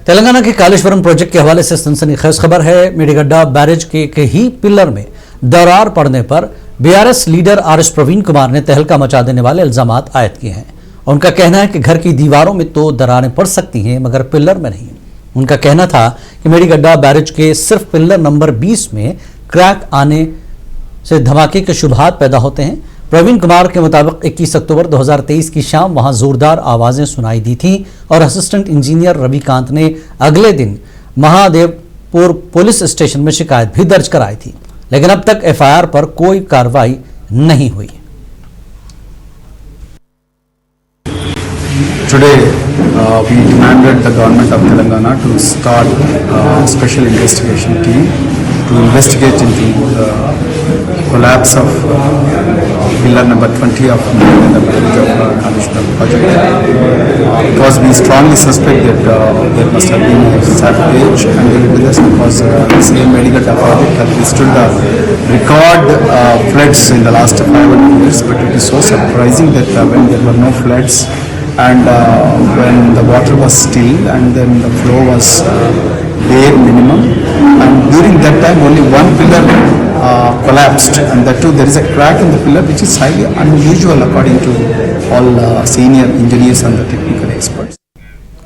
तेलंगाना के कालेश्वरम प्रोजेक्ट के हवाले से सनसनीखेज खबर है। मेडीगड्डा बैरेज के एक ही पिलर में दरार पड़ने पर BRS लीडर प्रवीण कुमार ने तहलका मचा देने वाले इल्जामात आयद किए हैं। उनका कहना है कि घर की दीवारों में तो दरारें पड़ सकती हैं मगर पिलर में नहीं। उनका कहना था कि मेडीगड्डा बैरेज के सिर्फ पिलर नंबर 20 में क्रैक आने से धमाके के शुबहात पैदा होते हैं। प्रवीण कुमार के मुताबिक 21 अक्टूबर 2023 की शाम वहां जोरदार आवाजें सुनाई दी थी और असिस्टेंट इंजीनियर रविकांत ने अगले दिन महादेवपुर पुलिस स्टेशन में शिकायत भी दर्ज कराई थी, लेकिन अब तक FIR पर कोई कार्रवाई नहीं हुई। Today, we demanded the government of Telangana to start a special investigation team to investigate into the collapse of pillar number 20 of the Barrage of Kaleshwaram project. Because we strongly suspect that there must have been a sabotage and irregularities because the same Medigadda project has withstood the record floods in the last 500 years. But it is so surprising that when there were no floods and when the water was still and then the flow was bare minimum, and during that time only one pillar collapsed, and that too there is a crack in the pillar which is highly unusual according to all senior engineers and the technical experts.